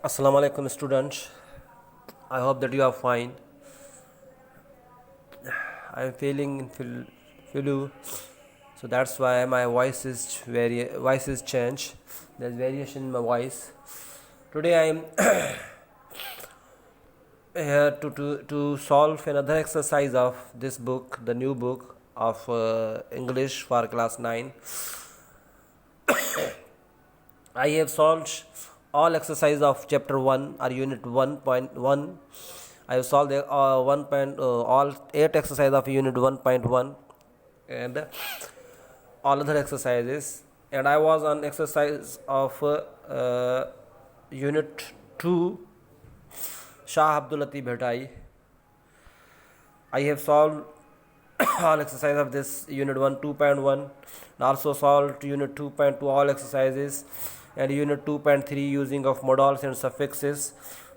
Assalamu alaikum students. I hope that you are fine. I am feeling flu, so that's why my voice is changed. There's variation in my voice. Today I am here to solve another exercise of this book, the new book of English for class 9. I have solved all exercise of chapter 1 or unit 1.1. I have solved all 8 exercise of unit 1.1 and all other exercises, and I was on exercise of unit 2 Shah Abdul Latif Bhatai. I have solved all exercise of this unit 1 2.1 and also solved unit 2.2 all exercises and unit 2.3 using of modals and suffixes.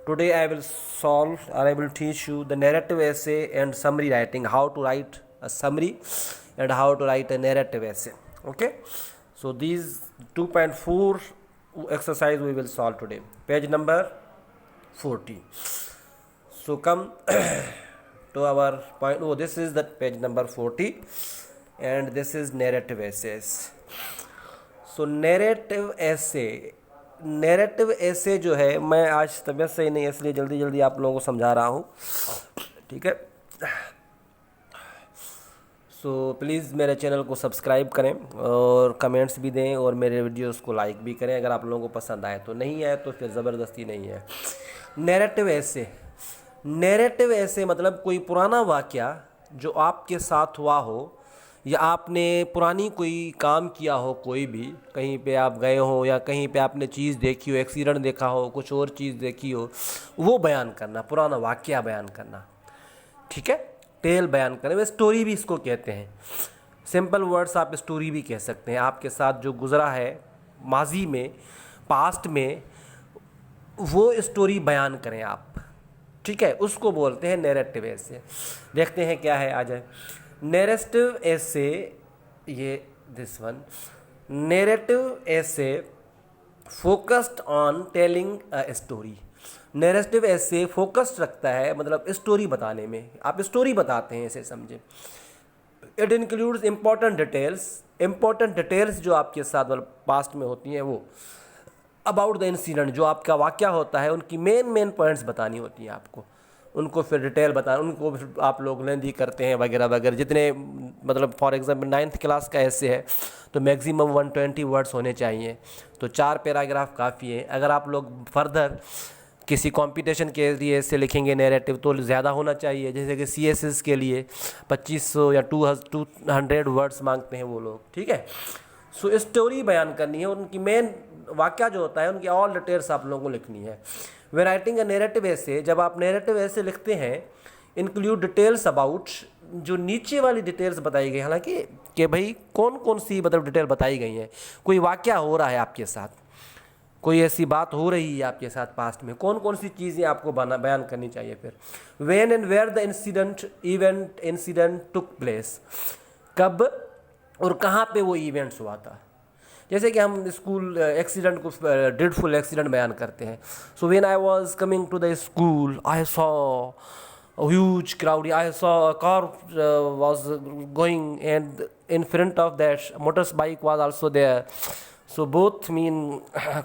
Today I will solve or I will teach you the narrative essay and summary writing, how to write a summary and how to write a narrative essay. Okay, so these 2.4 exercise we will solve today, page number 40. So come to our point. Oh, this is the page number 40 and this is narrative essays. So narrative ऐसे जो है, मैं आज तबीयत सही नहीं है इसलिए जल्दी जल्दी आप लोगों को समझा रहा हूँ, ठीक है। सो प्लीज़ मेरे चैनल को सब्सक्राइब करें और कमेंट्स भी दें और मेरे वीडियोस को लाइक भी करें अगर आप लोगों को पसंद आए तो। नहीं आए तो फिर ज़बरदस्ती नहीं है। नेरेटिव ऐसे मतलब कोई पुराना वाक़या जो आपके साथ हुआ हो या आपने पुरानी कोई काम किया हो, कोई भी कहीं पे आप गए हो या कहीं पे आपने चीज़ देखी हो, एक्सीडेंट देखा हो, कुछ और चीज़ देखी हो, वो बयान करना, पुराना वाक़या बयान करना, ठीक है। टेल बयान करना, वे स्टोरी भी इसको कहते हैं। सिंपल वर्ड्स आप स्टोरी भी कह सकते हैं। आपके साथ जो गुज़रा है माजी में, पास्ट में, वो स्टोरी बयान करें आप, ठीक है, उसको बोलते हैं नैरेटिव ऐसे। देखते हैं क्या है, आ जाए। नैरेटिव ऐसे, ये दिस वन, नैरेटिव ऐसे focused on telling a story. Narrative ऐसे फोकस्ड रखता है मतलब स्टोरी बताने में, आप स्टोरी बताते हैं, ऐसे समझे। इट इंक्लूड्स इम्पॉर्टेंट डिटेल्स जो आपके साथ मतलब पास्ट में होती हैं, वो अबाउट द इंसिडेंट, जो आपका वाक़या होता है, उनकी मेन पॉइंट्स बतानी होती हैं आपको, उनको फिर डिटेल बता, उनको फिर आप लोग लेंदी करते हैं वगैरह वगैरह। जितने मतलब फॉर एग्जांपल 9th क्लास का ऐसे है तो मैक्सिमम 120 वर्ड्स होने चाहिए, तो 4 पैराग्राफ काफ़ी है। अगर आप लोग फर्दर किसी कंपटीशन के लिए से लिखेंगे नैरेटिव तो ज़्यादा होना चाहिए, जैसे कि CSS के लिए 2500 या 200 वर्ड्स मांगते हैं वो लोग, ठीक है। सो स्टोरी बयान करनी है, उनकी मेन वाक़या जो होता है उनकी ऑल डिटेल्स आप लोगों को लिखनी है। वे राइटिंग अ नैरेटिव ऐसे, जब आप नैरेटिव ऐसे लिखते हैं, इंक्लूड डिटेल्स अबाउट, जो नीचे वाली डिटेल्स बताई गई, हालांकि कि भाई कौन कौन सी मतलब डिटेल बताई गई हैं। कोई वाक़या हो रहा है आपके साथ, कोई ऐसी बात हो रही है आपके साथ पास्ट में, कौन कौन सी चीज़ें आपको बयान करनी चाहिए। फिर when and where the incident took place, कब और कहाँ पे वो इवेंट्स हुआ था। जैसे कि हम स्कूल एक्सीडेंट को ड्रेडफुल एक्सीडेंट बयान करते हैं। So when I was coming to the school I saw a huge crowd. I saw a car was going, and in front of that motorbike was also there. So both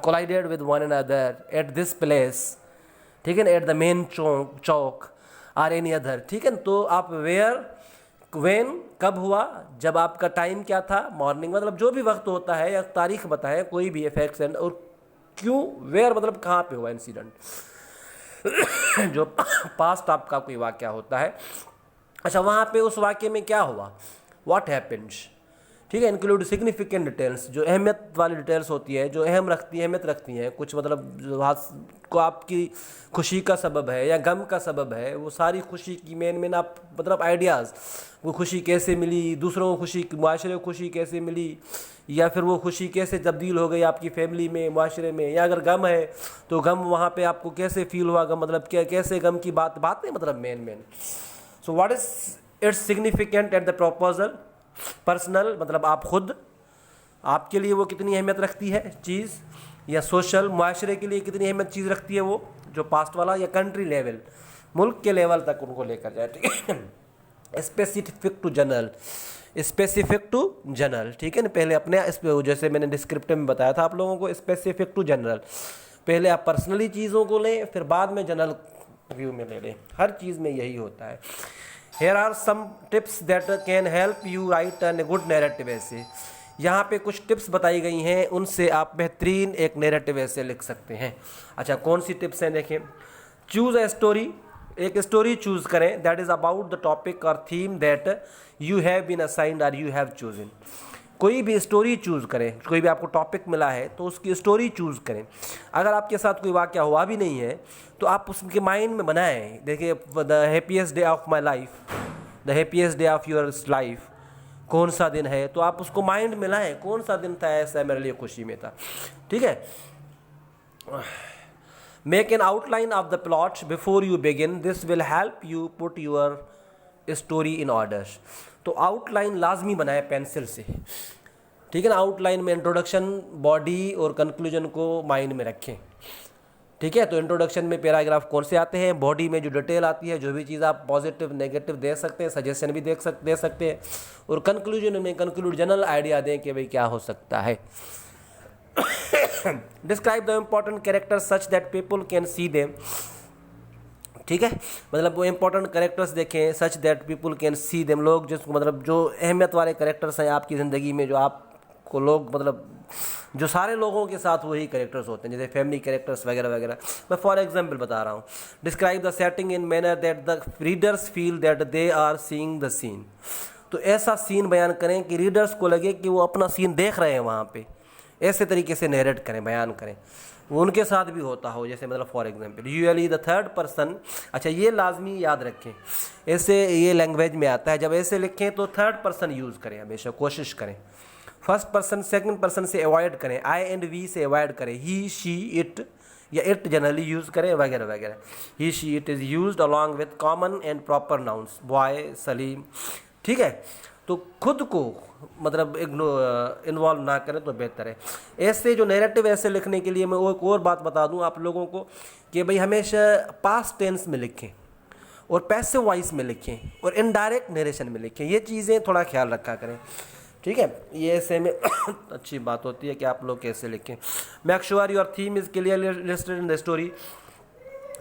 collided with one another at this place, ठीक है ना, at the main Chowk or any other, ठीक है ना। तो आप where, when कब हुआ, जब आपका टाइम क्या था, मॉर्निंग मतलब जो भी वक्त होता है, या तारीख बताएं कोई भी इफेक्ट्स, एंड और क्यों, वेयर मतलब कहाँ पे हुआ इंसिडेंट जो पास्ट आपका कोई वाक़या होता है। अच्छा, वहाँ पे उस वाक़ये में क्या हुआ, व्हाट हैपेंड, ठीक है। इंक्लूड सिग्निफिकेंट डिटेल्स, जो अहमियत वाली डिटेल्स होती है, जो अहमियत रखती हैं, कुछ मतलब जो को आपकी खुशी का सबब है या गम का सबब है, वो सारी खुशी की मेन आप मतलब आइडियाज़, वो खुशी कैसे मिली, दूसरों को खुशी, माशरे को खुशी कैसे मिली, या फिर वो खुशी कैसे तब्दील हो गई आपकी फैमिली में, माशरे में, या अगर गम है तो गम वहाँ पे आपको कैसे फील हुआ, गम मतलब क्या, कैसे गम की बातें मतलब main. So what is it's significant at the proposal, personal मतलब आप खुद, आपके लिए वो कितनी अहमियत रखती है चीज़, या सोशल माशरे के लिए कितनी अहमियत चीज़ रखती है वो जो पास्ट वाला, या कंट्री लेवल मुल्क के लेवल तक उनको लेकर जाए, ठीक है। Specific to general, specific to general, ठीक है ना। पहले अपने इस जैसे मैंने डिस्क्रिप्टिव में बताया था आप लोगों को, स्पेसिफिक टू जनरल, पहले आप पर्सनली चीज़ों को लें फिर बाद में जनरल व्यू में ले लें, हर चीज़ में यही होता है। Here are some tips that can help you write a good narrative essay। यहाँ पे कुछ टिप्स बताई गई हैं, उनसे आप बेहतरीन एक नैरेटिव ऐसे लिख सकते हैं। अच्छा, कौन सी टिप्स हैं देखें। चूज़ अ स्टोरी, एक स्टोरी चूज़ करें that is about the topic और theme that you have been assigned और यू हैव चूजन। कोई भी स्टोरी चूज़ करें, कोई भी आपको टॉपिक मिला है तो उसकी स्टोरी चूज़ करें। अगर आपके साथ कोई वाक़या हुआ भी नहीं है तो आप उसके माइंड में बनाएं। देखिए, the happiest day of my life, the happiest day of your life, कौन सा दिन है, तो आप उसको माइंड में लाएं, कौन सा दिन था ऐसा मेरे लिए खुशी में था, ठीक है। Make an outline of the plot before you begin, this will help you put your story in orders. तो आउटलाइन लाजमी बनाए पेंसिल से, ठीक है ना। आउटलाइन में इंट्रोडक्शन, बॉडी और कंक्लूजन को माइंड में रखें, ठीक है। तो इंट्रोडक्शन में पैराग्राफ कौन से आते हैं, बॉडी में जो डिटेल आती है, जो भी चीज़ आप पॉजिटिव नेगेटिव दे सकते हैं, सजेशन भी दे सकते हैं, और कंक्लूजन में कंक्लूड जनरल आइडिया दें कि भाई क्या हो सकता है। Describe the important character such that people can see them, ठीक है। मतलब वो इंपॉर्टेंट कैरेक्टर्स देखें such that people can see them, लोग जिसको मतलब जो अहमियत वाले कैरेक्टर्स हैं आपकी ज़िंदगी में, जो आपको लोग मतलब जो सारे लोगों के साथ वही कैरेक्टर्स होते हैं, जैसे फैमिली कैरेक्टर्स वगैरह वगैरह। मैं फॉर एग्जांपल बता रहा हूँ। Describe the setting in manner that the readers feel that they are seeing the scene. तो ऐसा सीन बयान करें कि रीडर्स को लगे कि वो अपना सीन देख रहे हैं वहाँ पे, ऐसे तरीके से नरेट करें, बयान करें, वो उनके साथ भी होता हो। जैसे मतलब for example usually the third person, अच्छा ये लाजमी याद रखें, ऐसे ये लैंग्वेज में आता है, जब ऐसे लिखें तो थर्ड पर्सन यूज़ करें, हमेशा कोशिश करें। फर्स्ट पर्सन सेकंड पर्सन से अवॉइड करें, आई एंड वी से अवॉइड करें, ही शी इट या इट जनरली यूज़ करें वगैरह वगैरह। He she it is used along with common and proper nouns, boy, Salim, ठीक है। तो खुद को मतलब इन्वॉल्व ना करें तो बेहतर है। ऐसे जो नैरेटिव ऐसे लिखने के लिए मैं एक और बात बता दूं आप लोगों को कि भाई हमेशा पास्ट टेंस में लिखें और पैसिव वॉइस में लिखें और इनडायरेक्ट नरेशन में लिखें, ये चीज़ें थोड़ा ख्याल रखा करें, ठीक है। ये ऐसे में अच्छी बात होती है कि आप लोग कैसे लिखें। Make sure your theme is clearly listed in the story.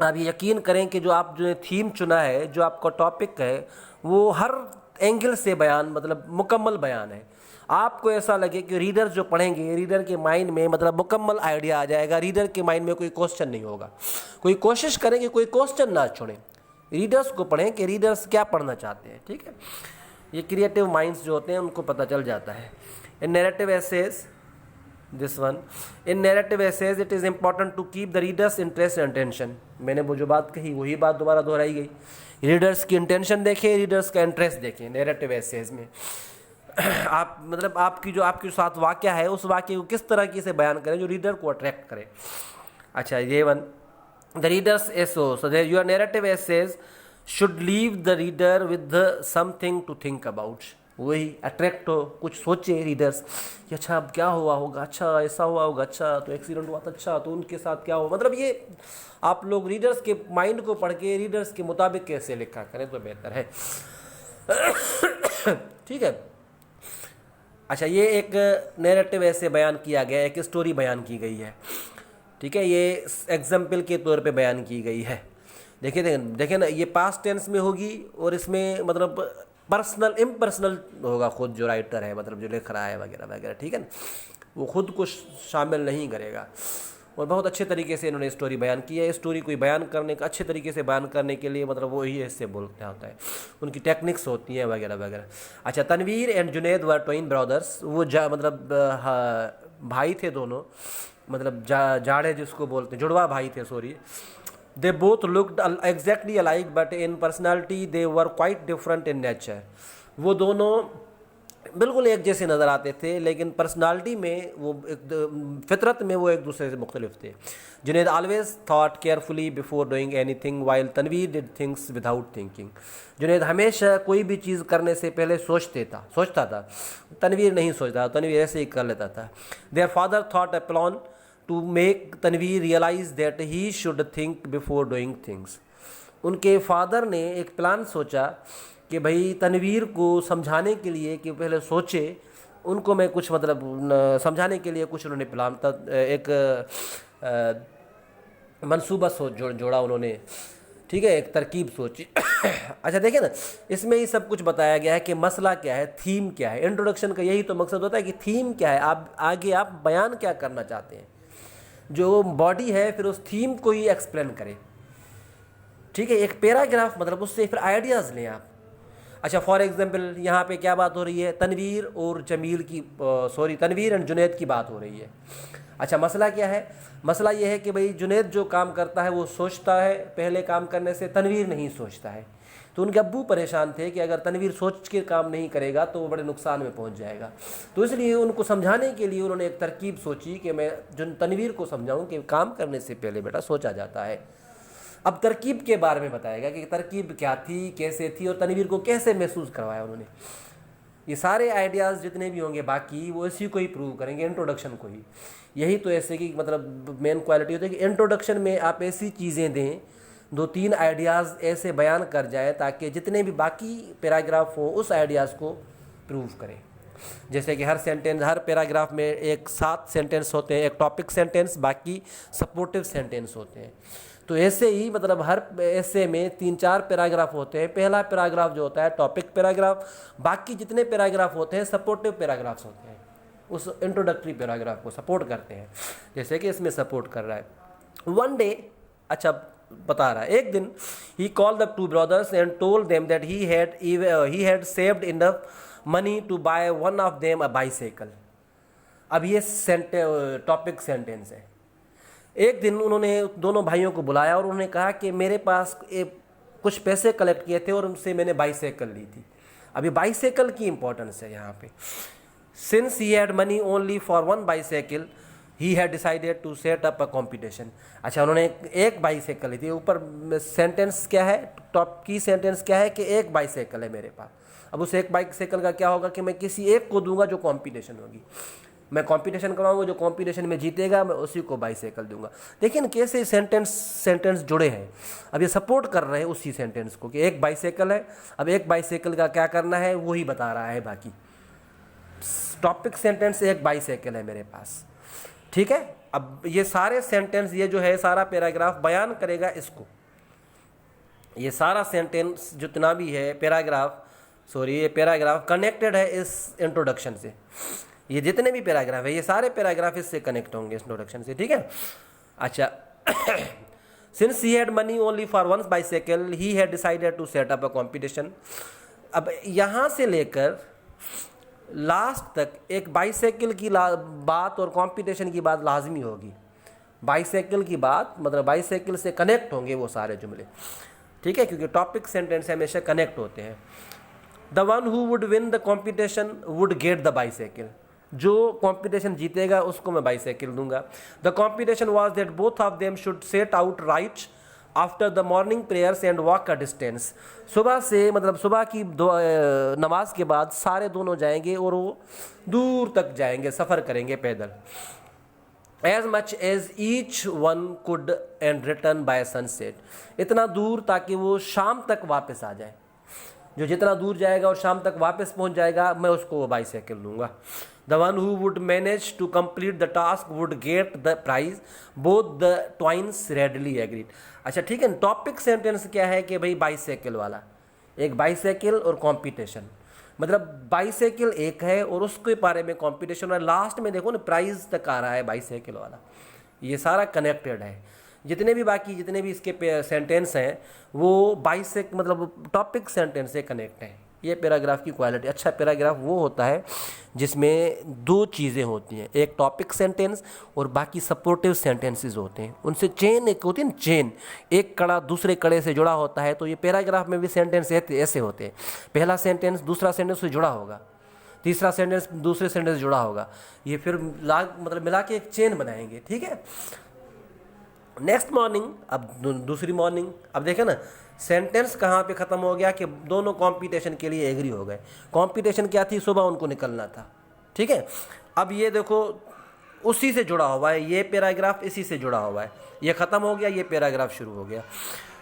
आप ये यकीन करें कि जो आप जो थीम चुना है, जो आपका टॉपिक है, वो हर एंगल से बयान मतलब मुकम्मल बयान है। आपको ऐसा लगे कि रीडर जो पढ़ेंगे, रीडर के माइंड में मतलब मुकम्मल आइडिया आ जाएगा, रीडर के माइंड में कोई क्वेश्चन नहीं होगा। कोई कोशिश करें कि कोई क्वेश्चन ना छोड़ें, रीडर्स को पढ़ें कि रीडर्स क्या पढ़ना चाहते हैं, ठीक है। ये क्रिएटिव माइंड्स जो होते हैं उनको पता चल जाता है। In narrative essays, this one, in narrative essays it is important to keep the readers interest and attention. मैंने वो जो बात कही वही बात दोबारा दोहराई गई। रीडर्स की इंटेंशन देखें, रीडर्स का इंटरेस्ट देखें नैरेटिव एसेज में। आप मतलब आपके साथ वाक़या है, उस वाक़े को किस तरह से बयान करें जो रीडर को अट्रैक्ट करे। अच्छा, ये one, the readers also, so your narrative essays should leave the reader with something to think about. वही अट्रैक्ट हो, कुछ सोचे रीडर्स कि अच्छा अब क्या हुआ होगा, अच्छा ऐसा हुआ होगा, अच्छा तो एक्सीडेंट हुआ था, अच्छा तो उनके साथ क्या हुआ। मतलब ये आप लोग रीडर्स के माइंड को पढ़ के रीडर्स के मुताबिक कैसे लिखा करें तो बेहतर है, ठीक है। अच्छा, ये एक नैरेटिव ऐसे बयान किया गया, एक स्टोरी बयान की गई है, ठीक है। ये एग्जाम्पल के तौर पे बयान की गई है। देखिए ना, ये पास्ट टेंस में होगी और इसमें मतलब पर्सनल इम्पर्सनल होगा, खुद जो राइटर है मतलब जो लिख रहा है वगैरह वगैरह, ठीक है ना, वो खुद को शामिल नहीं करेगा। और बहुत अच्छे तरीके से इन्होंने स्टोरी बयान की है। स्टोरी कोई बयान करने का अच्छे तरीके से बयान करने के लिए मतलब वो ही ऐसे बोलते होता है, उनकी टेक्निक्स होती हैं वगैरह वगैरह। अच्छा, Tanveer and Junaid were twin brothers, वो मतलब भाई थे दोनों, मतलब जाड़े जिसको बोलते हैं, जुड़वा भाई थे, sorry. They both looked exactly alike but in personality they were quite different in nature। वो दोनों बिल्कुल एक जैसे नज़र आते थे लेकिन पर्सनालिटी में वो फितरत में वो एक दूसरे से मुख्तलिफ थे। Junaid always thought carefully before doing anything while Tanveer did things without thinking। Junaid हमेशा कोई भी चीज़ करने से पहले सोचता था, तनवीर नहीं सोचता, तनवीर ऐसे ही कर लेता था। Their father thought a plan to make Tanveer realise that he should think before doing things. उनके फादर ने एक प्लान सोचा कि भाई तनवीर को समझाने के लिए कि पहले सोचे, उनको मैं कुछ मतलब समझाने के लिए कुछ उन्होंने प्लान एक मंसूबा जोड़ा उन्होंने, ठीक है, एक तरकीब सोची। अच्छा देखिए ना, इसमें ही सब कुछ बताया गया है कि मसला क्या है, थीम क्या है। इंट्रोडक्शन का यही तो मकसद होता है कि थीम क्या है, आप आगे आप बयान क्या करना चाहते हैं। जो बॉडी है फिर उस थीम को ही एक्सप्लेन करें, ठीक है। एक पैराग्राफ मतलब उससे फिर आइडियाज़ लें आप। अच्छा फॉर एग्जांपल यहाँ पे क्या बात हो रही है, तनवीर और जमील की तनवीर एंड जुनैद की बात हो रही है। अच्छा मसला क्या है, मसला ये है कि भाई जुनैद जो काम करता है वो सोचता है पहले काम करने से, तनवीर नहीं सोचता है। तो उनके अब्बू परेशान थे कि अगर तनवीर सोच के काम नहीं करेगा तो वो बड़े नुकसान में पहुंच जाएगा। तो इसलिए उनको समझाने के लिए उन्होंने एक तरकीब सोची कि मैं तनवीर को समझाऊं कि काम करने से पहले बेटा सोचा जाता है। अब तरकीब के बारे में बताएगा कि तरकीब क्या थी, कैसे थी और तनवीर को कैसे महसूस करवाया उन्होंने। ये सारे आइडियाज़ जितने भी होंगे बाकी वो इसी को ही प्रूव करेंगे, इंट्रोडक्शन को ही। यही तो ऐसे की मतलब मेन क्वालिटी होती है कि इंट्रोडक्शन में आप ऐसी चीज़ें दें, 2-3 आइडियाज़ ऐसे बयान कर जाए ताकि जितने भी बाकी पैराग्राफ हो उस आइडियाज़ को प्रूव करें। जैसे कि हर पैराग्राफ में एक 7 सेंटेंस होते हैं, एक टॉपिक सेंटेंस, बाकी सपोर्टिव सेंटेंस होते हैं। तो ऐसे ही मतलब हर ऐसे में 3-4 पैराग्राफ होते हैं। पहला पैराग्राफ जो होता है टॉपिक पैराग्राफ, बाकी जितने पैराग्राफ होते हैं सपोर्टिव पैराग्राफ्स होते हैं, उस इंट्रोडक्टरी पैराग्राफ को सपोर्ट करते हैं। जैसे कि इसमें सपोर्ट कर रहा है। वन डे, अच्छा बता रहा है, एक दिन he called the 2 brothers and told them that he had saved enough money to buy one of them a bicycle. अब ये टॉपिक सेंटेंस है। एक दिन उन्होंने दोनों भाइयों को बुलाया और उन्होंने कहा कि मेरे पास कुछ पैसे कलेक्ट किए थे और उनसे मैंने बाइसाइकिल ली थी। अभी बाइसाइकिल की इंपॉर्टेंस है यहाँ पे। Since he had money only for 1 bicycle he had decided to set up a competition. अच्छा उन्होंने एक बाइसाइकिल ली थी। ऊपर सेंटेंस क्या है, टॉप की सेंटेंस क्या है कि एक बाइसाइकिल है मेरे पास। अब उस एक बाइसाइकिल का क्या होगा कि मैं किसी एक को दूंगा जो कॉम्पिटिशन होगी, मैं कंपटीशन कराऊंगा, जो कंपटीशन में जीतेगा मैं उसी को बाइसाइकिल दूंगा। देखिए ना कैसे सेंटेंस जुड़े हैं। अब ये सपोर्ट कर रहे हैं उसी सेंटेंस को कि एक बाइसाइकिल है। अब एक बाइसाइकिल का क्या करना है वही बता रहा है। बाकी टॉपिक सेंटेंस एक बाइसाइकिल है मेरे पास, ठीक है। अब ये सारे सेंटेंस, ये जो है सारा पैराग्राफ बयान करेगा इसको। ये सारा सेंटेंस जितना भी है ये पैराग्राफ कनेक्टेड है इस इंट्रोडक्शन से। ये जितने भी पैराग्राफ है ये सारे पैराग्राफ इससे कनेक्ट होंगे इंट्रोडक्शन से, ठीक है। अच्छा since he had money only for 1 bicycle he had decided to set up a competition. अब यहाँ से लेकर लास्ट तक एक बाइसाइकिल की बात और कंपटीशन की बात लाजमी होगी। बाइसाइकिल की बात मतलब बाइसाइकिल से कनेक्ट होंगे वो सारे जुमले, ठीक है, क्योंकि टॉपिक सेंटेंस हमेशा कनेक्ट होते हैं। The one who would win the competition would get the bicycle. जो कंपटीशन जीतेगा उसको मैं बाइसाइकिल दूंगा। The competition was that both of them should set out right after the morning prayers and walk a distance. सुबह से मतलब सुबह की नमाज के बाद सारे दोनों जाएंगे और वो दूर तक जाएंगे, सफ़र करेंगे पैदल। As much as each one could and return by sunset. इतना दूर ताकि वो शाम तक वापस आ जाए। जो जितना दूर जाएगा और शाम तक वापस पहुंच जाएगा मैं उसको वो बाइसाइकिल दूंगा। The one who would manage to complete the task would get the prize. Both the twins readily agreed. अच्छा ठीक है, टॉपिक सेंटेंस क्या है कि भाई बाइसाइकिल वाला, एक बाइसाइकिल और कंपटीशन, मतलब बाइसाइकिल एक है और उसके बारे में कंपटीशन है। लास्ट में देखो ना प्राइज तक आ रहा है बाइसाइकिल वाला। ये सारा कनेक्टेड है। जितने भी इसके सेंटेंस हैं वो बाइसाइकिल मतलब टॉपिक सेंटेंस से कनेक्ट हैं। ये पैराग्राफ की क्वालिटी। अच्छा पैराग्राफ वो होता है जिसमें 2 चीज़ें होती हैं, एक टॉपिक सेंटेंस और बाकी सपोर्टिव सेंटेंसेस होते हैं। उनसे चेन एक होती है ना, चेन, एक कड़ा दूसरे कड़े से जुड़ा होता है। तो ये पैराग्राफ में भी सेंटेंस ऐसे होते हैं। पहला सेंटेंस दूसरा सेंटेंस से जुड़ा होगा, तीसरा सेंटेंस दूसरे सेंटेंस से जुड़ा होगा। ये फिर मतलब मिला के एक चेन बनाएंगे, ठीक है। नेक्स्ट मॉर्निंग, अब दूसरी मॉर्निंग, अब देखें ना सेंटेंस कहाँ पे ख़त्म हो गया कि दोनों कंपटीशन के लिए एग्री हो गए। कंपटीशन क्या थी, सुबह उनको निकलना था, ठीक है। अब ये देखो उसी से जुड़ा हुआ है, ये पैराग्राफ इसी से जुड़ा हुआ है। ये ख़त्म हो गया, ये पैराग्राफ शुरू हो गया।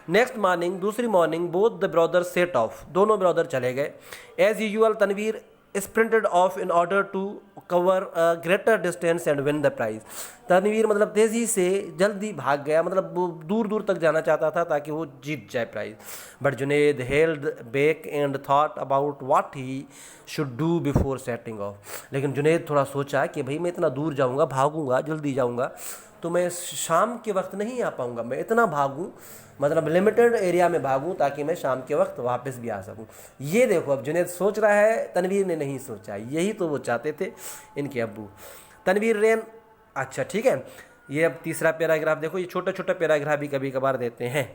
नेक्स्ट मॉर्निंग, दूसरी morning, both the brothers set off, दोनों ब्रदर चले गए। As usual Tanveer sprinted off in order to cover a greater distance and win the prize. Tanveer मतलब तेज़ी से जल्दी भाग गया, मतलब वो दूर दूर तक जाना चाहता था ताकि वो जीत जाए prize. But Junaid held back and thought about what he should do before setting off. लेकिन जुनेद थोड़ा सोचा कि भाई मैं इतना दूर जाऊँगा, भागूंगा, जल्दी जाऊँगा तो मैं शाम के वक्त नहीं आ पाऊँगा। मैं इतना भागूँ, मतलब लिमिटेड एरिया में भागूं ताकि मैं शाम के वक्त वापस भी आ सकूं। ये देखो, अब जुनेद सोच रहा है, तनवीर ने नहीं सोचा। यही तो वो चाहते थे इनके अब्बू। तनवीर रेन, अच्छा ठीक है, ये अब तीसरा पैराग्राफ देखो, ये छोटा छोटा पैराग्राफ भी कभी कभार देते हैं।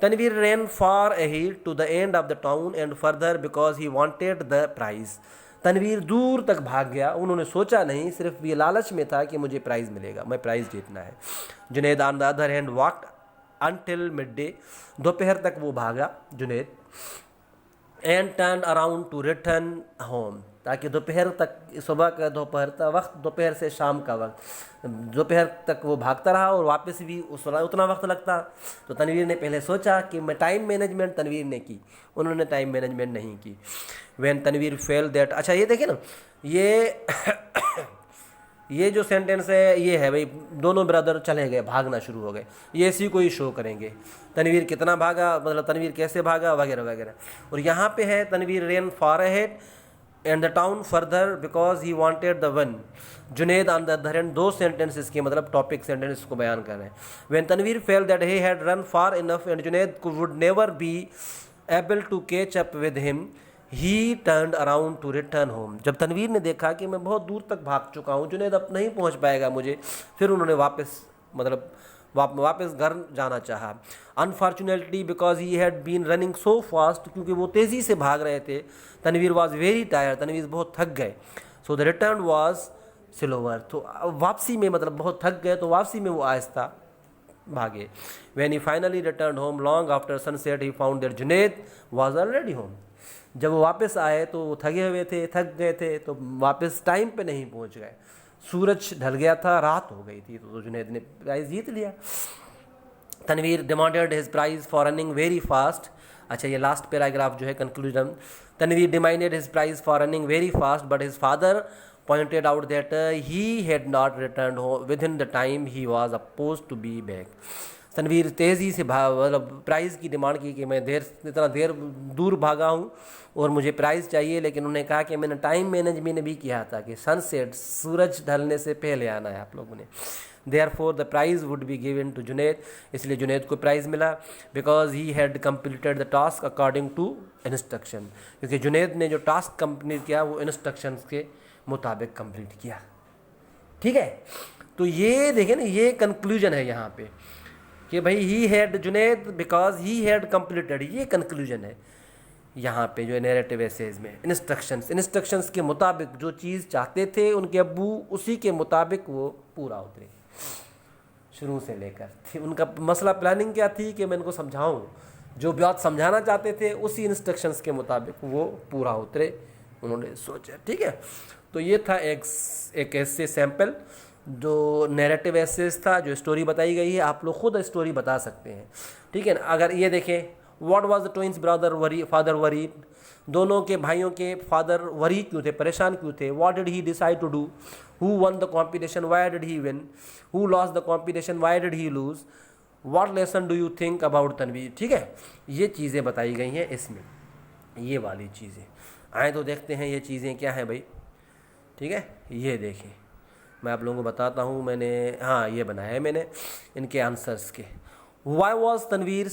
Tanveer ran far ahead to the end of the town and further because he wanted the prize. Tanveer दूर तक भाग गया, उन्होंने सोचा नहीं, सिर्फ ये लालच में था कि मुझे प्राइज़ मिलेगा, मैं प्राइज़ जीतना है। Junaid on the other hand walked until mid day, दोपहर तक वो भागा Junaid. And turn around to return home, ताकि दोपहर तक, सुबह का दोपहर का वक्त, दोपहर से शाम का वक्त, दोपहर तक वो भागता रहा और वापस भी उतना वक्त लगता। तो तनवीर ने पहले सोचा कि मैं टाइम मैनेजमेंट तनवीर ने की, उन्होंने टाइम मैनेजमेंट नहीं की। व्हेन तनवीर फेल दैट, अच्छा ये देखिए ना, ये जो सेंटेंस है ये है भाई, दोनों ब्रदर चले गए, भागना शुरू हो गए, ये इसी को ही शो करेंगे। तनवीर कितना भागा, मतलब तनवीर कैसे भागा वगैरह वगैरह। और यहाँ पे है Tanveer ran far ahead and the town further because he wanted the one. Junaid on the other hand, दो सेंटेंसेस के मतलब टॉपिक सेंटेंस को बयान कर रहे हैं। When Tanveer felt that he had run far enough and Junaid would never be able to catch up with him, he turned around to return home. जब तनवीर ने देखा कि मैं बहुत दूर तक भाग चुका हूँ, जुनेद अब नहीं पहुँच पाएगा मुझे, फिर उन्होंने वापस घर जाना चाहा। Unfortunately because he had been running so fast, क्योंकि वो तेज़ी से भाग रहे थे। Tanveer was very tired, Tanveer बहुत थक गए। So the return was slower, तो वापसी में मतलब बहुत थक गए, तो वापसी में वो आहिस्ता भागे। When he finally return home long after sunset he found that Junaid was already home. जब वो वापस आए तो वो थके हुए थे, थक गए थे, तो वापस टाइम पे नहीं पहुंच गए, सूरज ढल गया था, रात हो गई थी। तो जुनेद ने प्राइज़ जीत लिया। Tanveer demanded his prize for running very fast, अच्छा ये लास्ट पैराग्राफ जो है conclusion. Tanveer demanded his prize for running very fast but his father pointed out that he had not returned home within the time he was supposed to be back. Tanveer तेज़ी से मतलब price की demand की कि मैं इतना देर दूर भागा हूँ और मुझे प्राइज़ चाहिए, लेकिन उन्होंने कहा कि मैंने टाइम मैनेजमेंट भी किया था कि सनसेट, सूरज ढलने से पहले आना है आप लोगों ने। Therefore the prize would be given to Junaid, इसलिए जुनेद को प्राइज़ मिला। Because he had completed the task according to instruction, क्योंकि जुनेद ने जो टास्क कंप्लीट किया वो इंस्ट्रक्शंस के मुताबिक कंप्लीट किया। ठीक है, तो ये देखें ना, ये कंक्लूजन है यहाँ पे कि भाई he had Junaid because he had completed, ये कंक्लूजन है यहाँ पे जो नैरेटिव एसेज में। इंस्ट्रक्शंस के मुताबिक जो चीज़ चाहते थे उनके अब्बू, उसी के मुताबिक वो पूरा उतरे शुरू से लेकर। उनका मसला प्लानिंग क्या थी कि मैं इनको समझाऊँ, जो बात समझाना चाहते थे उसी इंस्ट्रक्शंस के मुताबिक वो पूरा उतरे, उन्होंने सोचा। ठीक है, तो ये था एक ऐसे सैम्पल जो नैरेटिव एसेस था, जो स्टोरी बताई गई है। आप लोग खुद स्टोरी बता सकते हैं। ठीक है ना, अगर ये देखें, what was the twins brother father worried, दोनों के भाइयों के फादर वरी क्यों थे, परेशान क्यों थे। What did he decide to do, who won the competition, why did he win, who lost the competition, why did he lose, what lesson do you think about Tanveer. ठीक है, ये चीज़ें बताई गई हैं इसमें, ये वाली चीज़ें। आए तो देखते हैं ये चीज़ें क्या हैं भाई। ठीक है, ये देखें, मैं आप लोगों को बताता हूँ, मैंने ये बनाया है मैंने इनके आंसर्स के। Why was Tanveer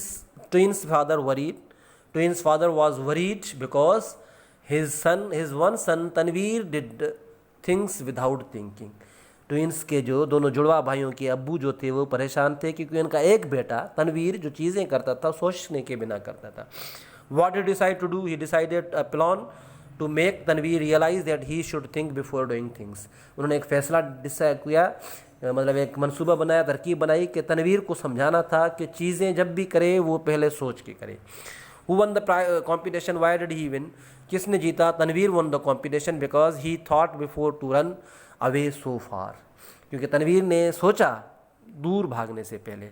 twins father worried, twins father was worried because his one son Tanveer did things without thinking. Twins के जो दोनों जुड़वा भाइयों के अब्बू जो थे वो परेशान थे क्योंकि उनका एक बेटा तनवीर जो चीज़ें करता था सोचने के बिना करता था। What did he decide to do? He decided a plan to make Tanveer realize that he should think before doing things. उन्होंने एक फैसला डिसाइड किया, मतलब एक मंसूबा बनाया, तरकीब बनाई कि तनवीर को समझाना था कि चीज़ें जब भी करे वो पहले सोच के करे। Who won the competition? Why did he win? किसने जीता? Tanveer won the competition because he thought before to run away so far. क्योंकि तनवीर ने सोचा दूर भागने से पहले।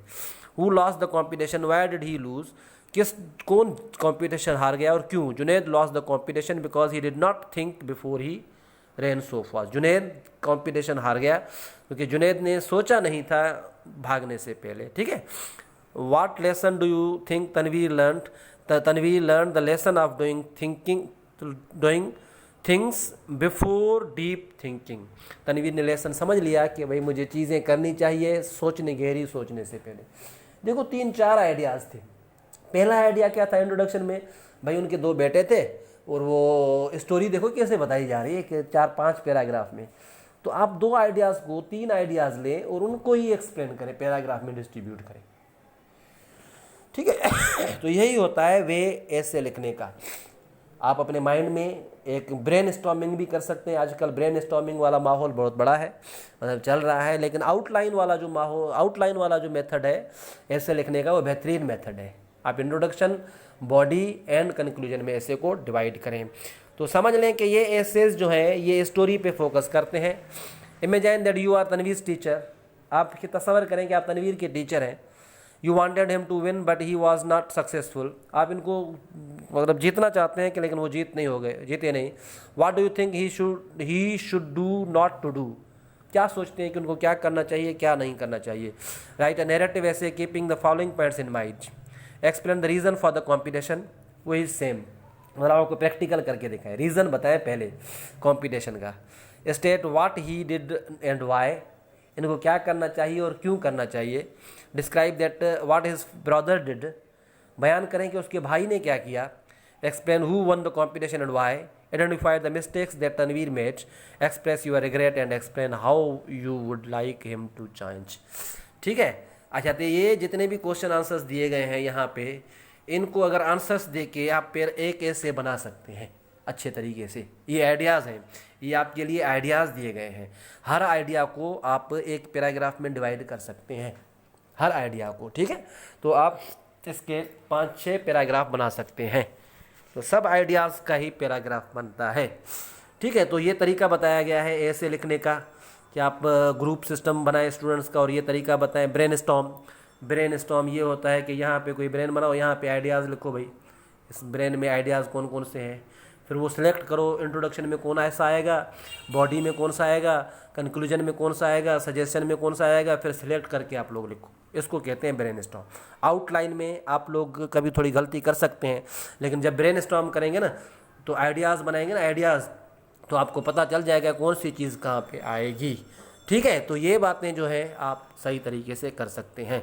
Who lost the competition, why did he lose, कौन कॉम्पिटिशन हार गया और क्यों। Junaid lost the competition because he did not think before he ran so fast. Junaid competition हार गया क्योंकि जुनैद ने सोचा नहीं था भागने से पहले। ठीक है। What lesson do you think Tanveer learn, Tanveer learn the lesson of doing things before deep thinking. Tanveer ने लेसन समझ लिया कि भाई मुझे चीज़ें करनी चाहिए गहरी सोचने से पहले। देखो 3-4 आइडियाज़ थे। पहला आइडिया क्या था इंट्रोडक्शन में, भाई उनके 2 बेटे थे और वो स्टोरी देखो कैसे बताई जा रही है कि 4-5 पैराग्राफ में। तो आप 2 आइडियाज़ को 3 आइडियाज़ लें और उनको ही एक्सप्लेन करें, पैराग्राफ में डिस्ट्रीब्यूट करें। ठीक है। तो यही होता है वे ऐसे लिखने का। आप अपने माइंड में एक ब्रेन स्टॉर्मिंग भी कर सकते हैं। आजकल ब्रेन स्टॉर्मिंग वाला माहौल बहुत बड़ा है, मतलब चल रहा है। लेकिन आउटलाइन वाला जो मेथड है ऐसे लिखने का, वो बेहतरीन मेथड है। आप इंट्रोडक्शन, बॉडी एंड कंक्लूजन में ऐसे को डिवाइड करें। तो समझ लें कि ये एसेज जो हैं ये स्टोरी पे फोकस करते हैं। Imagine that you are Tanveer teacher. आप तस्वर करें कि आप तनवीर के टीचर हैं। You wanted him to win but he was not successful. आप इनको मतलब जीतना चाहते हैं कि लेकिन वो जीते नहीं। What do you think he should do not to do. क्या सोचते हैं कि उनको क्या करना चाहिए, क्या नहीं करना चाहिए। राइट अ नैरेटिव ऐसे keeping the following points in mind. Explain the reason for the competition, वही सेम, मतलब आपको प्रैक्टिकल करके दिखाएं। रीज़न बताएं पहले कॉम्पिटिशन का। State what he did and why, इनको क्या करना चाहिए और क्यों करना चाहिए। Describe that what his brother did, बयान करें कि उसके भाई ने क्या किया। Explain who won the competition and why. Identify the mistakes that Tanveer made. Express your regret and explain how you would like him to change. ठीक है। अच्छा, तो ये जितने भी क्वेश्चन आंसर्स दिए गए हैं यहाँ पे, इनको अगर आंसर्स दे के आप फिर एक ऐसे बना सकते हैं अच्छे तरीके से। ये आइडियाज़ हैं, ये आपके लिए आइडियाज़ दिए गए हैं। हर आइडिया को आप एक पैराग्राफ में डिवाइड कर सकते हैं, हर आइडिया को। ठीक है। तो आप इसके 5-6 पैराग्राफ बना सकते हैं। तो सब आइडियाज़ का ही पैराग्राफ बनता है। ठीक है। तो ये तरीका बताया गया है ऐसे लिखने का कि आप ग्रुप सिस्टम बनाएं स्टूडेंट्स का, और ये तरीका बताएं ब्रेन स्टॉर्म ये होता है कि यहाँ पे कोई ब्रेन बनाओ, यहाँ पे आइडियाज़ लिखो। भाई इस ब्रेन में आइडियाज़ कौन कौन से हैं, फिर वो सिलेक्ट करो। इंट्रोडक्शन में कौन ऐसा आएगा, बॉडी में कौन सा आएगा, कंक्लूजन में कौन सा आएगा, सजेशन में कौन सा आएगा, फिर सिलेक्ट करके आप लोग लिखो। इसको कहते हैं ब्रेन स्टॉर्म। आउटलाइन में आप लोग कभी थोड़ी गलती कर सकते हैं, लेकिन जब ब्रेन स्टॉर्म करेंगे ना तो आइडियाज़ बनाएंगे ना आइडियाज़, तो आपको पता चल जाएगा कौन सी चीज़ कहाँ पे आएगी। ठीक है। तो ये बातें जो है आप सही तरीके से कर सकते हैं।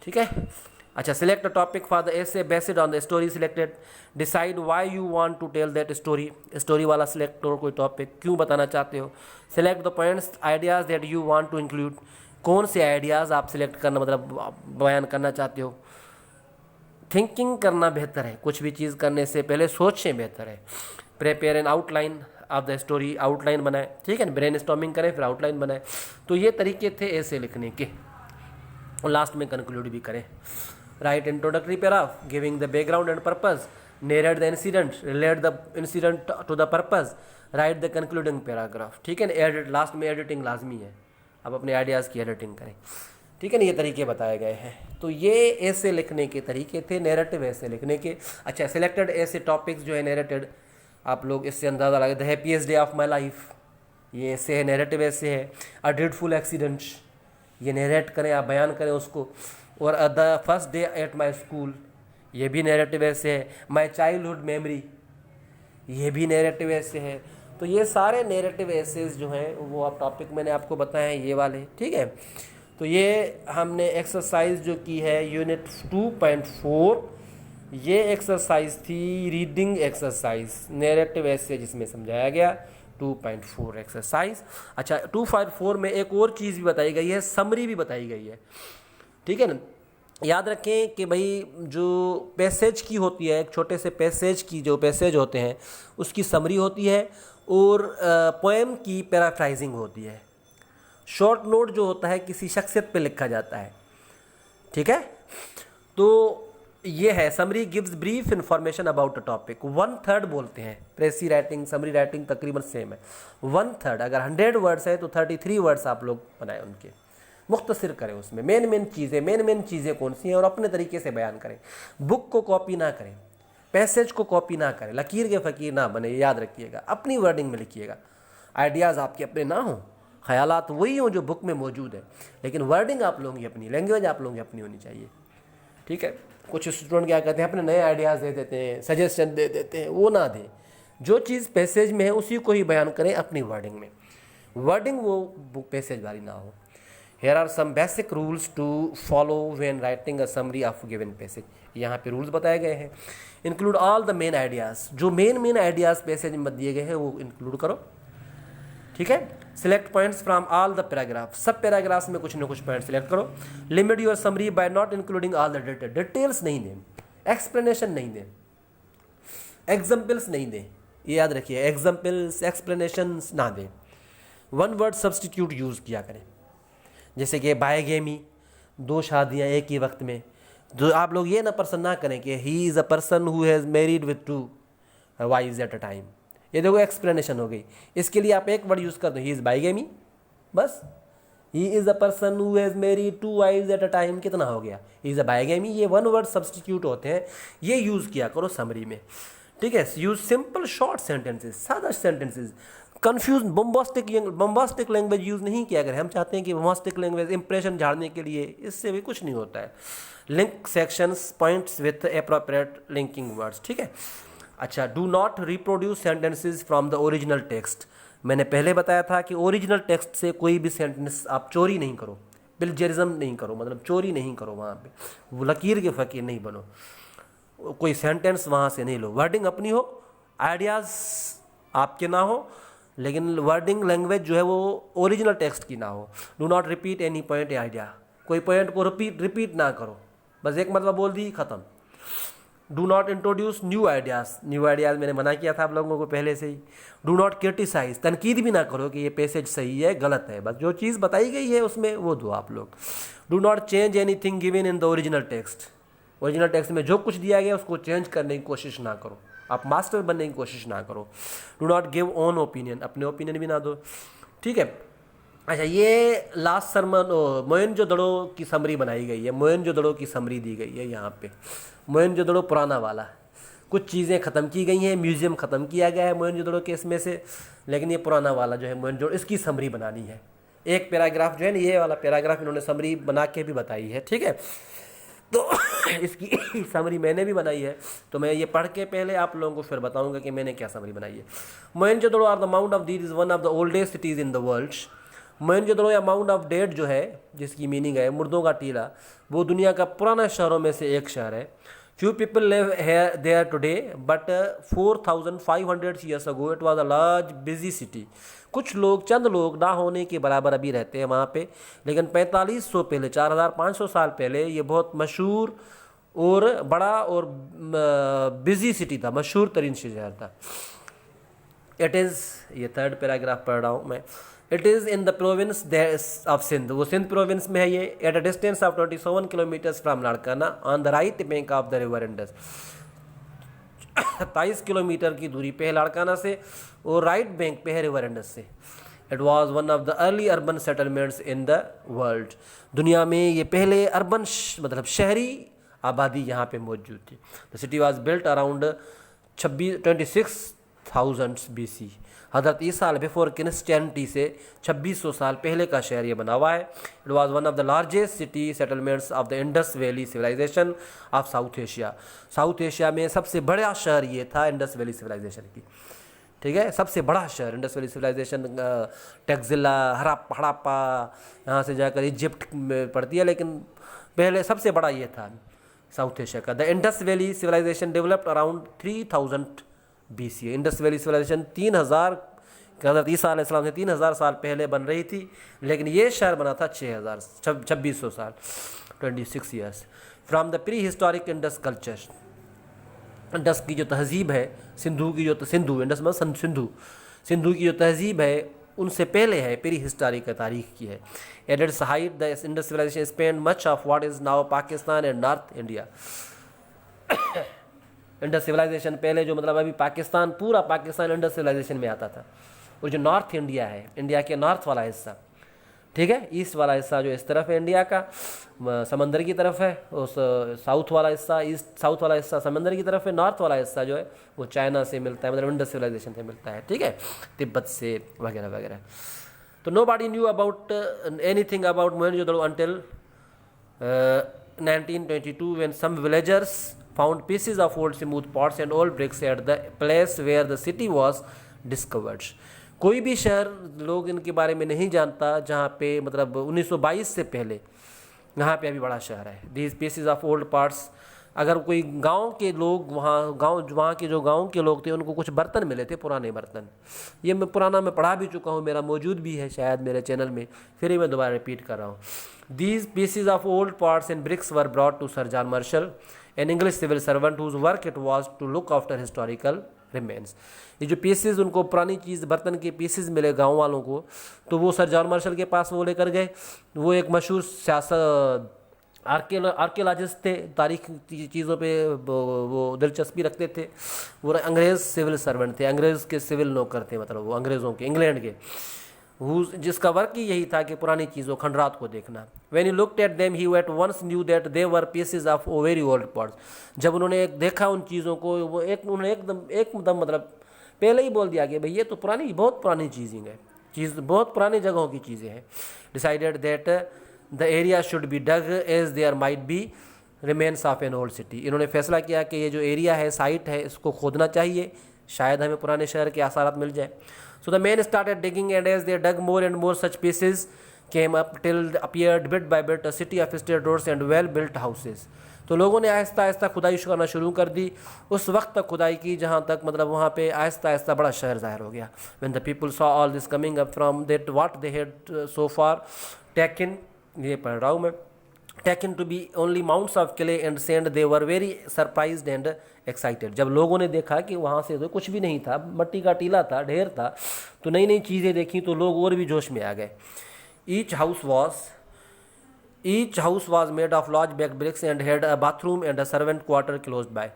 ठीक है। अच्छा, select a topic for the essay based on the story selected. Decide why you want to tell that story. Story वाला सिलेक्ट करो, कोई टॉपिक क्यों बताना चाहते हो। Select the points ideas that you want to include. कौन से ideas आप सिलेक्ट करना मतलब बयान करना चाहते हो। थिंकिंग करना बेहतर है, कुछ भी चीज़ करने से पहले सोचें बेहतर है। Prepare an outline of the story, outline बनाए। ठीक है ना, ब्रेन स्टॉर्मिंग करें फिर आउटलाइन बनाए। तो ये तरीके थे ऐसे लिखने के, और लास्ट में कंक्लूड भी करें। Write introductory paragraph, giving the background and purpose, narrate the incident, relate the incident to the purpose, write the concluding paragraph. ठीक है ना। एडिट, लास्ट में एडिटिंग लाजमी है, आप अपने आइडियाज़ की एडिटिंग करें। ठीक है ना। ये तरीके बताए गए हैं। तो ये ऐसे लिखने के तरीके थे, नैरेटिव ऐसे लिखने के। अच्छा, सिलेक्टेड ऐसे टॉपिक्स जो है नैरेटेड, आप लोग इससे अंदाज़ा लगे। The happiest day of my life, ये ऐसे है, नैरेटिव ऐसे है। अ ड्रीडफुल एक्सीडेंट, ये नैरेट करें, आप बयान करें उसको। और the first day at my school, ये भी नैरेटिव ऐसे है। माई चाइल्डहुड मेमोरी, ये भी नैरेटिव ऐसे है। तो ये सारे नैरेटिव एसेज जो हैं वो आप टॉपिक मैंने आपको बताए हैं ये वाले। ठीक है। तो ये हमने एक्सरसाइज जो की है यूनिट 2.4, ये एक्सरसाइज थी रीडिंग एक्सरसाइज, नैरेटिव ऐसे जिसमें समझाया गया 2.4 एक्सरसाइज। अच्छा, 2.4 में एक और चीज़ भी बताई गई है, समरी भी बताई गई है। ठीक है ना। याद रखें कि भाई जो पैसेज की होती है, एक छोटे से पैसेज की जो पैसेज होते हैं उसकी समरी होती है, और पोएम की पैराफ्राइजिंग होती है। शॉर्ट नोट जो होता है किसी शख्सियत पे लिखा जाता है। ठीक है। तो ये है summary gives brief information about a topic. 1/3 बोलते हैं, प्रेसी राइटिंग समरी राइटिंग तकरीबन सेम है। 1/3 अगर 100 वर्ड्स है तो 33 वर्ड्स आप लोग बनाएं, उनके मुख्तसर करें, उसमें मेन मेन चीज़ें कौन सी हैं और अपने तरीके से बयान करें। बुक को कॉपी ना करें, पैसेज को कॉपी ना करें, लकीर के फ़कीर ना बने, याद रखिएगा। अपनी वर्डिंग में लिखिएगा, आइडियाज़ आपके अपने ना हों, ख्यालात वही हों जो बुक में मौजूद है, लेकिन वर्डिंग आप लोगों की अपनी, लैंग्वेज आप लोगों की अपनी होनी चाहिए। ठीक है। कुछ स्टूडेंट क्या कहते हैं, अपने नए आइडियाज़ दे देते हैं, सजेशन दे देते हैं, वो ना दें। जो चीज़ पैसेज में है उसी को ही बयान करें अपनी वर्डिंग में, वर्डिंग वो बुक पैसेज वाली ना हो। Here are some basic rules to follow when writing a summary of given passage। यहाँ पे रूल्स बताए गए हैं। Include all the main ideas, जो मेन आइडियाज़ पैसेज में दिए गए हैं वो इंक्लूड करो। ठीक है। Select points from all the paragraph, सब पैराग्राफ्स में कुछ ना कुछ पॉइंट सिलेक्ट करो। Limit your summary by not including all the details नहीं दें, एक्सप्लेनेशन नहीं दें, एग्जाम्पल्स नहीं दें, ये याद रखिए, एग्जाम्पल्स एक्सप्लेनेशंस ना दें। वन वर्ड सब्सटीट्यूट यूज़ किया करें, जैसे कि बायगेमी, 2 शादियाँ एक ही वक्त में। जो आप लोग ये ना पसंद ना करें कि he is a person who has married with 2 wives at a time. ये देखो एक्सप्लेनेशन हो गई। इसके लिए आप एक वर्ड यूज़ कर दो, ही इज़ बायगेमी, बस। He is a person who has married 2 wives at a time, कितना हो गया, ही इज़ अ बायगेमी। ये वन वर्ड सब्सटीट्यूट होते हैं, ये यूज़ किया करो समरी में। ठीक है। यूज सिंपल शॉर्ट सेंटेंसेज, सादा sentences. Confuse bombastic language use नहीं किया करें। हम चाहते हैं कि बम्बास्टिक लैंग्वेज इंप्रेशन झाड़ने के लिए, इससे भी कुछ नहीं होता है। Link sections points with appropriate linking words. ठीक है। अच्छा, do not reproduce sentences from the original text. मैंने पहले बताया था कि ओरिजिनल टेक्स्ट से कोई भी सेंटेंस आप चोरी नहीं करो, प्लेजरिज्म नहीं करो, मतलब चोरी नहीं करो, वहाँ पे वो लकीर के फ़कीर नहीं बनो, कोई सेंटेंस वहाँ से नहीं लो। वर्डिंग अपनी हो, आइडियाज़ आपके ना हो, लेकिन वर्डिंग लैंग्वेज जो है वो ओरिजिनल टेक्स्ट की ना हो। Do not repeat any point या आइडिया, कोई पॉइंट को रिपीट ना करो, बस एक मतलब बोल दी, ख़त्म। Do not introduce new ideas मैंने मना किया था आप लोगों को पहले से ही। डू नॉट क्रिटिसाइज, तनकीद भी ना करो कि ये पैसेज सही है गलत है, बस जो चीज़ बताई गई है उसमें वो दो आप लोग। Do not change anything given in the original text. Original text में जो कुछ दिया गया उसको चेंज करने की कोशिश ना करो, आप मास्टर बनने की कोशिश ना करो। Do not give own opinion, अपने ओपिनियन भी ना दो। ठीक है। अच्छा, ये लास्ट सरमन मोहनजोदड़ो की समरी बनाई गई है, मोहनजोदड़ो की समरी दी गई है यहाँ पे। मोहनजोदड़ो पुराना वाला, कुछ चीज़ें ख़त्म की गई हैं, म्यूज़ियम ख़त्म किया गया है मोहनजोदड़ो के इसमें से, लेकिन ये पुराना वाला जो है मोहनजोदड़ो, इसकी समरी बनानी है। एक पैराग्राफ जो है ना, ये वाला पैराग्राफ इन्होंने समरी बना के भी बताई है। ठीक है। तो इसकी समरी मैंने भी बनाई है, तो मैं ये पढ़ के पहले आप लोगों को फिर बताऊंगा कि मैंने क्या समरी बनाई है। Mohenjodaro or the mound of dead is one of the oldest cities in the world. Mohenjodaro या माउंट ऑफ डेड जो है, जिसकी मीनिंग है मुर्दों का टीला, वो दुनिया का पुराना शहरों में से एक शहर है। Few people live here there today but 4500 years ago it was a large busy city. कुछ लोग, चंद लोग ना होने के बराबर अभी रहते हैं वहाँ पे, लेकिन 4500 पहले, 4500 साल पहले ये बहुत मशहूर और बड़ा और बिजी सिटी था, मशहूर तरीन शहर था। इट इज़, ये 3rd पैराग्राफ पढ़ रहा हूँ मैं। It is in the province of Sindh, वो सिंध प्रोविंस में है ये। At a distance of 27 kilometres from Larkana on the right bank of the river Indus. 27 kilometre की दूरी पे है लाड़काना से और राइट बैंक पे है रिवर इंडस से। It was one of the early urban settlements in the world. दुनिया में ये पहले अर्बन मतलब शहरी आबादी यहाँ पे मौजूद थी। The city was built around 26,000 BC। हज़रत ईसा बिफोर क्रिश्चियनिटी से 2600 साल पहले का शहर ये बना हुआ है। It was one of the largest city settlements of the Indus valley civilisation of South Asia. South Asia में सबसे बड़ा शहर ये था इंडस वैली सिविलाइजेशन की। ठीक है, सबसे बड़ा शहर Indus valley civilisation. Techzilla, Harappa, यहाँ से जाकर इजिप्ट में पड़ती है, लेकिन पहले सबसे बड़ा ये था साउथ एशिया का। The Indus valley civilisation developed around 3000 BC। Indus valley civilisation 3000 हज़रत ईसा अलैहिस्सलाम से 3000 साल पहले बन रही थी, लेकिन ये शहर बना था 2600 साल, 26 years. From the pre historic Indus culture, Indus की जो तहजीब है, सिंधु की जो सिंधु इंडस में सिंधु की जो तहजीब है उनसे पहले है, प्री हिस्टोरिक तारीख की है। At its height the Indus civilisation spend much of what is now Pakistan and north India. Indus civilisation पहले जो मतलब अभी पाकिस्तान, पूरा पाकिस्तान इंडस सिविलाइजेशन में आता था। और जो नॉर्थ इंडिया है, इंडिया के नॉर्थ वाला हिस्सा, ठीक है, ईस्ट वाला हिस्सा जो इस तरफ है इंडिया का, समंदर की तरफ है, उस साउथ वाला हिस्सा, ईस्ट साउथ वाला हिस्सा समंदर की तरफ है, नॉर्थ वाला हिस्सा जो है वो चाइना से मिलता है, मतलब इंडस सिविलाइजेशन से मिलता है, ठीक है, तिब्बत से वगैरह वगैरह। तो nobody knew about anything about Mohenjodaro until 1922 when some villagers found pieces of old smooth pots and old bricks at the place where the city was discovered। कोई भी शहर लोग इनके बारे में नहीं जानता जहाँ पे मतलब 1922 से पहले यहाँ पे अभी बड़ा शहर है। These pieces of old pots, अगर कोई गांव के लोग वहाँ के जो गांव के लोग थे उनको कुछ बर्तन मिले थे, पुराने बर्तन, ये मैं पुराना मैं पढ़ा भी चुका हूँ, मेरा मौजूद भी है शायद मेरे चैनल में, फिर ही मैं दोबारा रिपीट कर रहा हूँ। These pieces of old pots and bricks were brought to Sir John Marshall, an English civil servant whose work it was to look after historical remains। ये जो पीसेज उनको पुरानी चीज़ बर्तन के पीसेज मिले गांव वालों को, तो वो सर जॉन मार्शल के पास वो लेकर गए। वो एक मशहूर सियासत आर्कियोलॉजिस्ट थे, तारीख चीज़ों पे वो दिलचस्पी रखते थे। वो अंग्रेज़ सिविल सर्वेंट थे, अंग्रेज़ के सिविल नौकर थे, मतलब वो अंग्रेज़ों के, इंग्लैंड के, जिसका वर्क ही यही था कि पुरानी चीज़ों खंडरात को देखना। When he looked at them, he at once knew that they were pieces of very old pots। जब उन्होंने देखा उन चीज़ों को, वो उन्होंने एकदम मतलब पहले ही बोल दिया कि भाई ये तो बहुत पुरानी चीज़ बहुत पुरानी जगहों की चीज़ें हैं। Decided that the area should be dug as there might be remains of an old city। इन्होंने फैसला किया कि ये जो एरिया है, साइट है, इसको खोदना चाहिए, शायद हमें पुराने शहर के आसारात मिल जाए। So the men started digging, and as they dug, more and more such pieces came up till appeared bit by bit a city of stone doors and well-built houses। तो लोगों ने आहिस्ता आहिस्ता खुदाई करना शुरू कर दी। उस वक्त तक खुदाई की जहाँ तक मतलब वहाँ पे आहिस्ता आहिस्ता बड़ा शहर ज़ाहिर हो गया। When the people saw all this coming up from that what they had so far taken, ये पढ़ रहा हूँ मैं, taken to be only mounds of clay and sand, they were very surprised and excited। जब लोगों ने देखा कि वहाँ से तो कुछ भी नहीं था, मट्टी का टीला था, ढेर था, तो नई नई चीज़ें देखी तो लोग और भी जोश में आ गए। Each house was made of large baked bricks and had a bathroom and a servant quarter close by।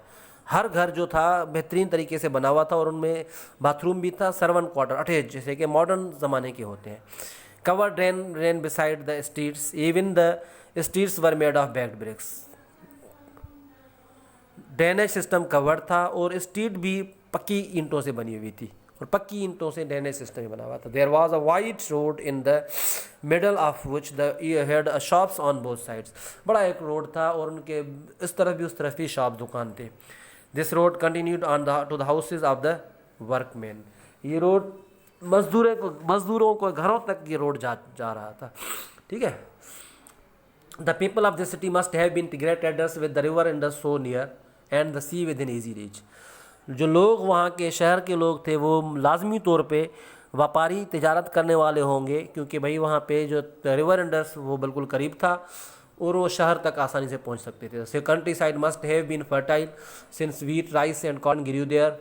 हर घर जो था बेहतरीन तरीके से बना हुआ था और उनमें बाथरूम भी था, सर्वेंट क्वार्टर अटैच, जैसे कि मॉडर्न ज़माने के होते हैं। Covered drain ran beside the streets, even the streets were made of baked bricks। Drainage system covered था और स्ट्रीट भी पक्की ईंटों से बनी हुई थी, और पक्की ईंटों से ड्रेनेज सिस्टम बना हुआ था। There was a wide road in the middle of which the had shops on both sides. बड़ा एक रोड था और उनके इस तरफ भी उस तरफ भी शॉप दुकान थे। This road continued on to the houses of the workman. ये रोड मजदूरों को घरों तक ये रोड जा रहा था, ठीक है। The people of the city must have been great traders with the river and the so near and the sea within easy reach. जो लोग वहाँ के शहर के लोग थे वो लाजमी तौर पे व्यापारी तिजारत करने वाले होंगे, क्योंकि भाई वहाँ पे जो रिवर इंडस वो बिल्कुल करीब था और वो शहर तक आसानी से पहुँच सकते थे। से countryside must have been fertile since wheat rice and corn grew there.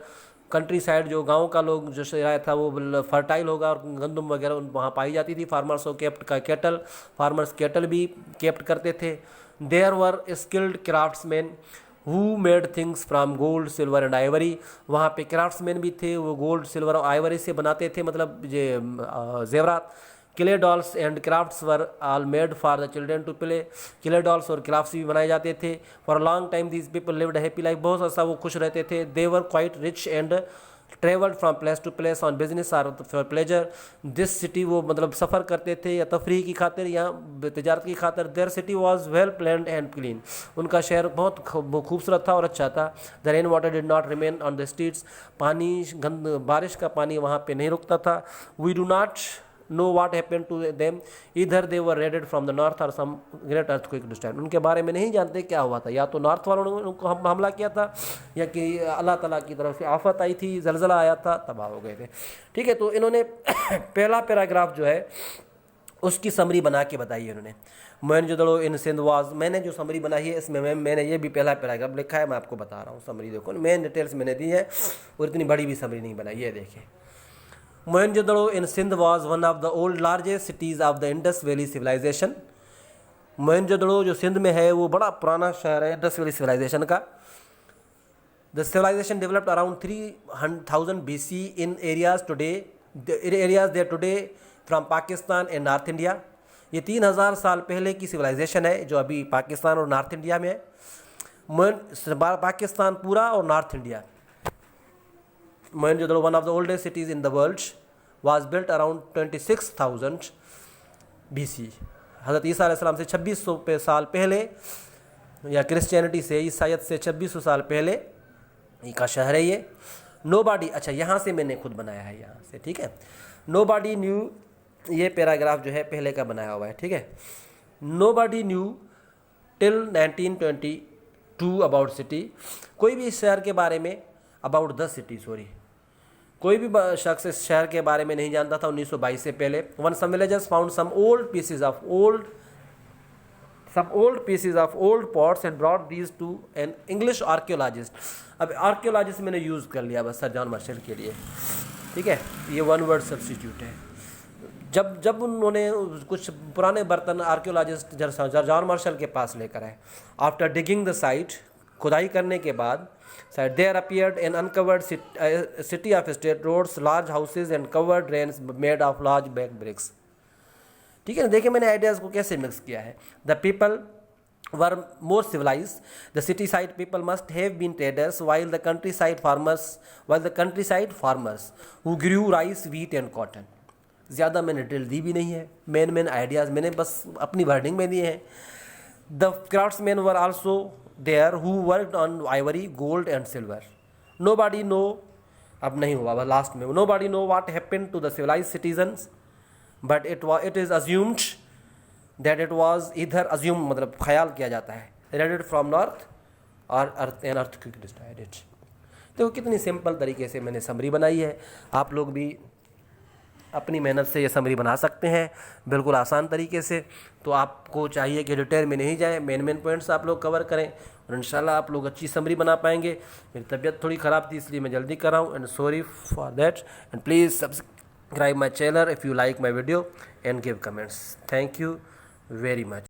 Countryside जो गांव का लोग जो शहर था वो फर्टाइल होगा और गंदम वगैरह वहाँ पाई जाती थी। फार्मर्स फार्मर्स कैटल भी केप्ट करते थे। There were skilled craftsman who made things from gold silver and ivory. वहाँ पे क्राफ्ट्समैन भी थे, वो गोल्ड सिल्वर और आइवरी से बनाते थे, मतलब ये जेवरात। Clay dolls and crafts were all made for the children to play. Clay dolls और क्राफ्ट्स भी बनाए जाते थे। For long time these people lived happy life. बहुत ऐसा वो खुश रहते थे। They were quite rich and travelled from place to place on business और फॉर प्लेजर। दिस सिटी वो मतलब सफ़र करते थे या तफरीह की खातिर या तजारत की खातिर। There city was well planned and clean. उनका शहर बहुत खूबसूरत था और अच्छा था। The rain water did not remain on the streets. बारिश का पानी वहाँ पे नहीं रुकता था। We do not know what happened to them, इधर they were raided from the north और सम ग्रेट अर्थक्वेक डिस्ट्रॉयड। उनके बारे में नहीं जानते क्या हुआ था, या तो नॉर्थ वालों ने उनको हमला किया था या कि अल्लाह ताला की तरफ से आफत आई थी, जलजला आया था, तबाह हो गए थे, ठीक है। तो इन्होंने पहला पैराग्राफ जो है उसकी समरी बना के बताई है इन्होंने। मोहनजोदड़ो इन सिंध वाज, मैंने जो समरी बनाई है इसमें मैंने ये भी पहला पैराग्राफ लिखा है, मैं आपको बता रहा हूँ समरी। देखो मेन डिटेल्स मैंने दी है और इतनी बड़ी भी समरी नहीं बनाई है। देखिए, Mohenjodaro in Sindh was one of the old largest cities of the Indus valley civilization. Mohenjodaro जो सिंध में है वो बड़ा पुराना शहर है इंडस वैली सिविलाइजेशन का। The civilization developed around 3000 BC in areas there today from Pakistan and North India. ये 3000 साल पहले की सिविलाइजेशन है जो अभी पाकिस्तान और नॉर्थ इंडिया में है। पाकिस्तान पूरा और north India. Mohenjodaro, one of the oldest cities in the world, was built around 26,000 BC। हज़रत ईसा अलैहिस्सलाम से 2600 साल पहले, या क्रिश्चियनिटी से, ईसाइत से 2600 साल पहले का शहर है ये। नोबॉडी, अच्छा यहाँ से मैंने खुद बनाया है, यहाँ से, ठीक है। नोबॉडी न्यू, ये पैराग्राफ जो है पहले का बनाया हुआ है, ठीक है। Nobody new till 1922 about city, कोई भी इस शहर के बारे में, अबाउट द सिटी सॉरी, कोई भी शख्स इस शहर के बारे में नहीं जानता था 1922 से पहले। One some villagers found some old pieces of old pots and brought these to an English archaeologist। अब आर्कियोलॉजिस्ट मैंने यूज़ कर लिया बस सर जॉन मार्शल के लिए, ठीक है। ये वन वर्ड सब्स्टिट्यूट है। जब उन्होंने कुछ पुराने बर्तन आर्कियोलॉजिस्ट जॉन मार्शल के पास लेकर आए, आफ्टर डिगिंग द साइट, खुदाई करने के बाद, site there appeared an uncovered city of state roads, large houses and covered drains made of large back bricks, ठीक है ना। देखिए मैंने आइडियाज़ को कैसे मिक्स किया है। The people were more civilized, the city side people must have been traders, while the countryside farmers who grew rice, wheat and cotton। ज़्यादा मैंने डिटेल दी भी नहीं है, मेन आइडियाज़ मैंने बस अपनी वर्डिंग में दिए हैं। The craftsman were also there who worked on ivory, gold and silver. Nobody know, अब नहीं हुआ बस लास्ट में, nobody know what happened to the civilized citizens, but it is assumed that it was, इधर अज्यूम मतलब ख्याल किया जाता है, रेडिड फ्रॉम नॉर्थ और अर्थ क्विक डिस्ट्रॉयड इट। देखो कितनी सिंपल तरीके से मैंने समरी बनाई है। आप लोग भी अपनी मेहनत से ये समरी बना सकते हैं बिल्कुल आसान तरीके से। तो आपको चाहिए कि डिटेल में नहीं जाएं, मेन पॉइंट्स आप लोग कवर करें और इंशाल्लाह आप लोग अच्छी समरी बना पाएंगे। मेरी तबीयत थोड़ी ख़राब थी इसलिए मैं जल्दी कर रहा हूँ, and sorry for that, and please subscribe my channel if you like my video and give comments. Thank you very much।